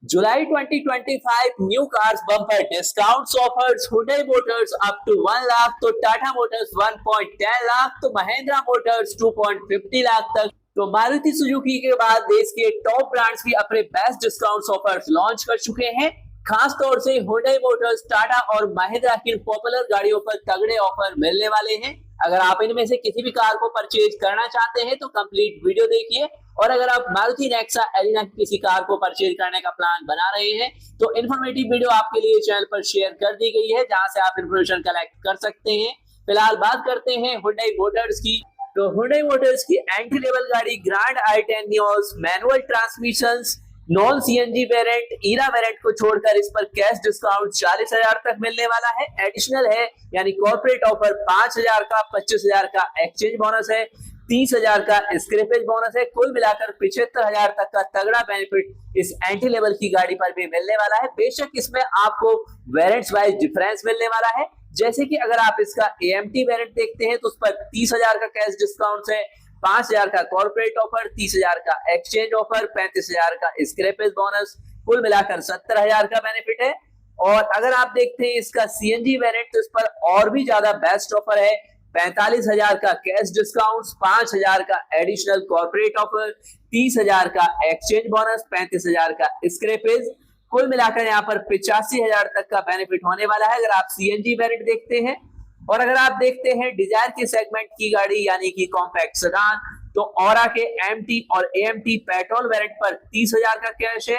July 2025 new cars bumper discounts offers Hyundai Motors up to 1 lakh तो Tata Motors 1.10 lakh तो Mahindra Motors 2.50 lakh तक तो Maruti Suzuki के बाद देश के टॉप ब्रांड्स भी अपने बेस्ट डिस्काउंट्स ऑफर्स लॉन्च कर चुके हैं। खास तौर से Hyundai मोटर्स, टाटा और महिंद्रा की पॉपुलर गाड़ियों पर तगड़े ऑफर मिलने वाले हैं। अगर आप इनमें से किसी भी कार को परचेज करना चाहते हैं तो कंप्लीट वीडियो देखिए, और अगर आप मारुति नेक्सा एलिना की किसी कार को परचेज करने का प्लान बना रहे हैं तो इन्फॉर्मेटिव वीडियो आपके लिए चैनल पर शेयर कर दी गई है, जहां से आप इन्फॉर्मेशन कलेक्ट कर सकते हैं। फिलहाल बात करते हैं Hyundai मोटर्स की। तो Hyundai मोटर्स की एंट्री लेवल गाड़ी grand i10 Nios manual transmissions non CNG variant Era variant को छोड़कर इस पर कैश डिस्काउंट 40,000 तक मिलने वाला है। एडिशनल है यानी कॉर्पोरेट ऑफर 5,000 का, 25,000 का एक्सचेंज बोनस है, 30,000 का स्क्रैपेज बोनस है। कुल मिलाकर 75,000 तक का तगड़ा बेनिफिट इस एंट्री लेवल की गाड़ी पर भी मिलने वाला है। बेशक इसमें आपको वेरिएंट्स वाइज डिफरेंस मिलने वाला है, जैसे कि अगर आप इसका एएमटी वेरिएंट देखते हैं तो उस पर 30,000 का कैश डिस्काउंट है, 5,000 का कॉर्पोरेट ऑफर, 30,000 का एक्सचेंज ऑफर, 35,000 का स्क्रैपेज बोनस, कुल मिलाकर 70,000 का बेनिफिट है। और अगर आप देखते हैं इसका सीएनजी वेरिएंट तो इस पर और भी ज्यादा बेस्ट ऑफर है, 45,000 का कैश डिस्काउंट, 5,000 का एडिशनल कॉर्पोरेट ऑफर, 30,000 का एक्सचेंज बोनस, 35,000 का स्क्रैपेज, कुल मिलाकर यहाँ पर 85,000 तक का बेनिफिट होने वाला है अगर आप सीएनजी वेरिएंट देखते हैं। और अगर आप देखते हैं डिजायर के सेगमेंट की गाड़ी यानी कि कॉम्पैक्ट सेडान, तो ऑरा के एमटी और एएमटी पेट्रोल वेरिएंट पर 30,000 का कैश है,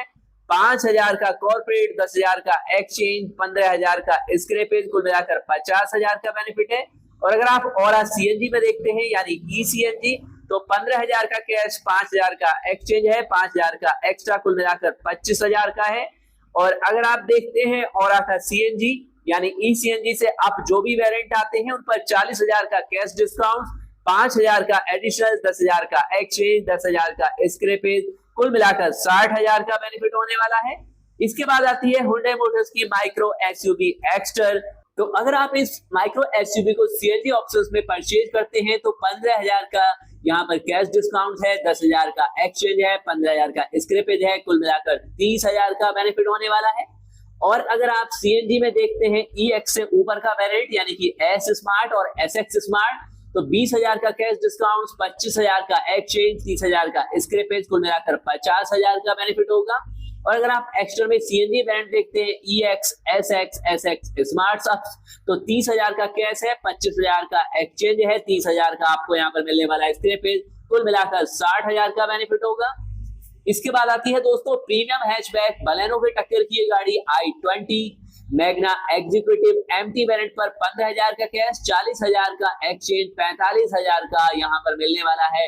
5,000 का कॉर्पोरेट, 10,000 का एक्सचेंज, 15,000 का स्क्रैपेज, कुल मिलाकर 50,000 का बेनिफिट है। और अगर आप ऑरा सीएनजी में देखते हैं यानी ई सीएनजी, तो 15,000 का कैश, 5,000 का एक्सचेंज है, 5,000 का एक्स्ट्रा, कुल मिलाकर 25,000 का है। और अगर आप देखते हैं ऑरा का सीएनजी यानी ई सीएनजी से आप जो भी वेरिएंट आते हैं उन पर 40,000 का कैश डिस्काउंट, 5,000 का एडिशनल, 10,000 का एक्सचेंज, 10,000 का स्क्रैपेज, कुल मिलाकर 60,000 का बेनिफिट होने वाला है। इसके बाद आती है Hyundai मोटर्स की माइक्रो एसयूवी एक्स्टर। तो अगर आप इस माइक्रो एसयूवी को सीएनजी ऑप्शंस में परचेज करते हैं तो 15,000 का यहाँ पर कैश डिस्काउंट है, 10,000 का एक्सचेंज है, 15,000 का स्क्रैपेज है, कुल मिलाकर 30,000 का बेनिफिट होने वाला है। और अगर आप सीएनजी में देखते हैं ईएक्स से ऊपर का वेरिएंट यानी कि एस स्मार्ट और एसएक्स स्मार्ट, तो 20,000 का कैश डिस्काउंट, 25,000 का एक्सचेंज, 30,000 का स्क्रैपेज, कुल मिलाकर 50,000 का बेनिफिट होगा। और अगर आप एक्स्ट्रा में सीएनजी वेरिएंट देखते हैं ईएक्स, एसएक्स, एसएक्स स्मार्ट सब्स, तो 30,000 का कैश है, 25,000 का एक्सचेंज है, 30,000 का आपको यहाँ पर मिलने वाला है स्क्रैपेज, कुल मिलाकर 60,000 का बेनिफिट होगा। इसके बाद आती है दोस्तों प्रीमियम हैचबैक बलेनो के टक्कर की ये गाड़ी i20 Magna executive MT variant पर 15,000 का कैश, 40,000 का एक्सचेंज, 45,000 का यहाँ पर मिलने वाला है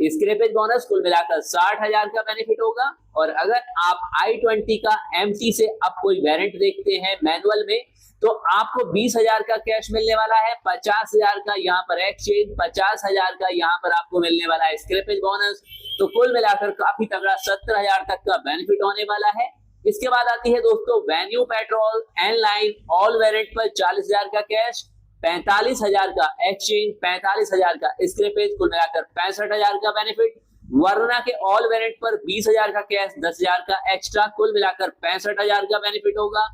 स्क्रैपेज बोनस, कुल मिलाकर 60,000 का बेनिफिट होगा। और अगर आप i20 का एमटी से अब कोई वेरिएंट देखते हैं मैनुअल में तो आपको 20,000 का कैश मिलने वाला है, 50,000 का यहाँ पर एक्सचेंज, 50,000 का यहाँ पर आपको मिलने वाला है स्क्रैपेज बोनस, तो कुल मिलाकर काफी तगड़ा 70,000 तक का बेनिफिट होने वाला है। इसके बाद आती है दोस्तों Venue petrol N line all variant पर 40,000 का कैश, 45,000 का एक्सचेंज, 45,000 का स्क्रैपेज, कुल मिलाकर 65,000 का बेनिफिट। वरना के ऑल वेरिएंट पर 20,000 का कैश, 10,000 का एक्स्ट्रा, कुल मिलाकर 65,000 का बेनिफिट होगा।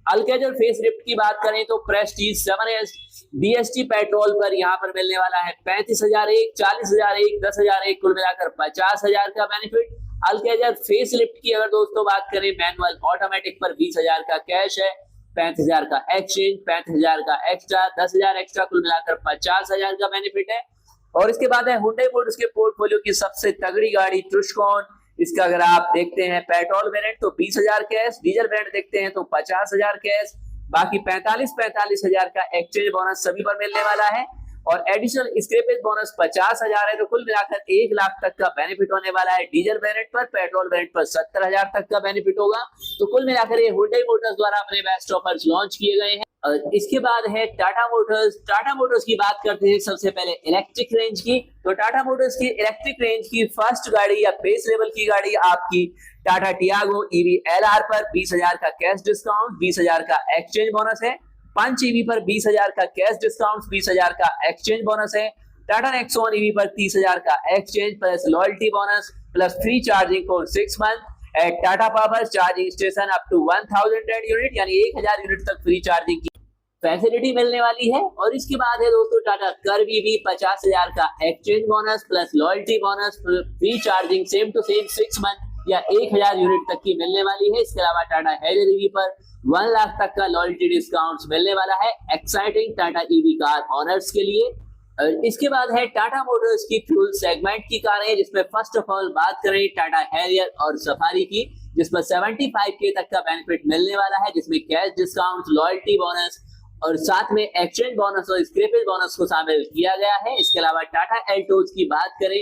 अल्केजर फेस लिफ्ट की बात करें तो प्रेस्टीज 7S डीएसटी पेट्रोल पर यहाँ पर मिलने वाला है 35,001, 40,001, 10,001, कुल मिलाकर 50,000 का बेनिफिट। अल्केजर फेस लिफ्ट की अगर दोस्तों बात करें मैनुअल ऑटोमेटिक पर 20,000 का कैश है, 35,000 का एक्सचेंज, 35,000 का एक्स्ट्रा, 10,000 एक्स्ट्रा, कुल मिलाकर 50,000 का बेनिफिट है। और इसके बाद है Hyundai मोटर्स के पोर्टफोलियो की सबसे तगड़ी गाड़ी ट्रुस्कॉन। इसका अगर आप देखते हैं पेट्रोल वेरिएंट तो 20,000 कैश, डीजल वेरिएंट देखते हैं तो 50,000 कैश, बाकी 45,000 का एक्सचेंज बोनस सभी पर मिलने वाला है। और एडिशनल स्क्रैपेज बोनस 50,000 है, तो कुल मिलाकर 1 लाख तक का बेनिफिट होने वाला है डीजल वेरिएंट पर। पेट्रोल वेरिएंट पर 70,000 तक का बेनिफिट होगा। तो कुल मिलाकर ये Hyundai मोटर्स द्वारा अपने बेस्ट ऑफर्स लॉन्च किए गए हैं। इसके बाद है टाटा मोटर्स। टाटा मोटर्स की बात करते हैं सबसे पहले इलेक्ट्रिक रेंज की। तो टाटा मोटर्स की इलेक्ट्रिक रेंज की फर्स्ट गाड़ी या बेस लेवल की गाड़ी आपकी टाटा टियागो ईवी एलआर पर 20,000 का कैश डिस्काउंट, 20,000 का एक्सचेंज बोनस है। पंच ईवी पर 20,000 का कैश डिस्काउंट, 20,000 का एक्सचेंज बोनस है। टाटा नेक्सॉन ईवी पर 30,000 का exchange plus loyalty bonus plus free charging for 6 month. At Tata power charging station up to 1000 unit यानी 1000 यूनिट तक फ्री चार्जिंग की फैसिलिटी मिलने वाली है। और इसके बाद है दोस्तों टाटा कर्व ईवी 50,000 का exchange bonus plus loyalty bonus free charging same to same 6 month या 1000 यूनिट तक की मिलने वाली है। इसके अलावा टाटा हैरियर ईवी पर 1 लाख तक का लॉयल्टी डिस्काउंट मिलने वाला है exciting Tata EV car honours के लिए। इसके बाद है टाटा मोटर्स की फ्यूल सेगमेंट की कारें, जिसमें फर्स्ट ऑफ ऑल बात करें टाटा हैरियर और सफारी की, जिसमें 75K तक का बेनिफिट मिलने वाला है, जिसमें कैश डिस्काउंट, लॉयल्टी बोनस और साथ में एक्सचेंज बोनस और स्क्रैपेज बोनस को शामिल किया गया है। इसके अलावा टाटा एल्टोज की बात करें,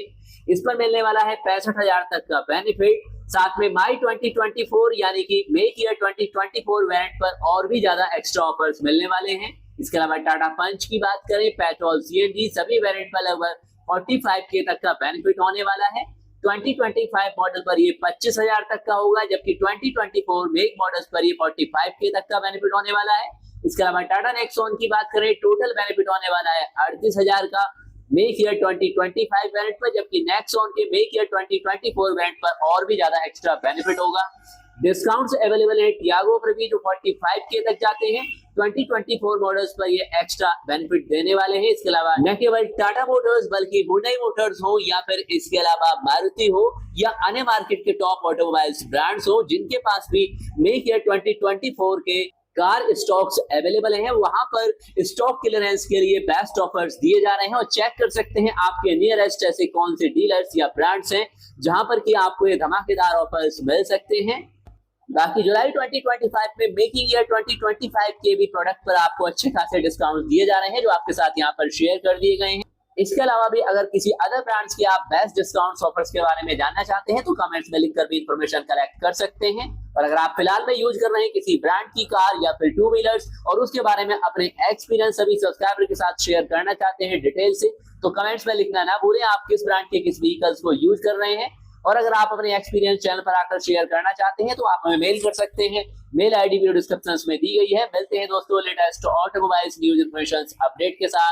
इस पर मिलने वाला है 65,000 तक का बेनिफिट। साथ में माई 2024 यानी कि मेक ईयर 2024 वेरिएंट पर और भी ज्यादा एक्स्ट्रा ऑफर्स मिलने वाले हैं। इसके अलावा टाटा पंच की बात करें, पेट्रोल सीएनजी सभी वेरिएंट पर लगभग 45K तक का बेनिफिट होने वाला है। 2025 मॉडल पर ये 25,000 तक का होगा, जबकि 2024 मेक मॉडल्स पर ये 45K तक का बेनिफिट होने वाला है। इसके अलावा टाटा नेक्सॉन की बात करें, टोटल बेनिफिट होने वाला है 38,000 का मेक ईयर 2025 वेरिएंट पर, जबकि नेक्सॉन के मेक ईयर 2024 वेरिएंट पर और भी ज्यादा एक्स्ट्रा बेनिफिट होगा। डिस्काउंट्स अवेलेबल है टियागो पर भी जो 45K तक जाते हैं। 2024 मॉडल्स पर ये एक्स्ट्रा बेनिफिट देने वाले हैं। इसके अलावा न केवल टाटा मोटर्स बल्कि हुंडई मोटर्स हो या फिर इसके अलावा मारुति हो या अन्य मार्केट के टॉप ऑटोमोबाइल्स ब्रांड्स हो, जिनके पास भी मेक ईयर 2024 के कार स्टॉक्स अवेलेबल हैं, वहां पर स्टॉक क्लियरेंस के लिए बेस्ट ऑफर्स दिए जा रहे हैं। और चेक कर सकते हैं आपके नियरेस्ट ऐसे कौन से डीलर्स या ब्रांड्स हैं जहां पर कि आपको ये धमाकेदार ऑफर्स मिल सकते हैं। बाकी जुलाई 2025 में मेकिंग ईयर 2025 के भी प्रोडक्ट पर आपको अच्छे खासे डिस्काउंट दिए जा रहे हैं, जो आपके साथ यहाँ पर शेयर कर दिए गए हैं। इसके अलावा भी अगर किसी अदर ब्रांड्स के आप बेस्ट डिस्काउंट्स ऑफर्स के बारे में जानना चाहते हैं तो कमेंट्स में लिखकर भी इंफॉर्मेशन कलेक्ट कर सकते हैं। और अगर आप फिलहाल में यूज कर रहे हैं किसी ब्रांड की कार या फिर टू व्हीलर्स और उसके बारे में अपने एक्सपीरियंस सभी सब्सक्राइबर के साथ शेयर करना चाहते हैं डिटेल से, तो कमेंट्स में लिखना ना भूलें आप किस ब्रांड के किस व्हीकल्स को यूज कर रहे हैं। और अगर आप अपने एक्सपीरियंस चैनल पर आकर शेयर करना चाहते हैं तो आप हमें मेल कर सकते हैं। मेल आईडी वीडियो डिस्क्रिप्शन में दी गई है। मिलते हैं दोस्तों latest automobiles news information update के साथ।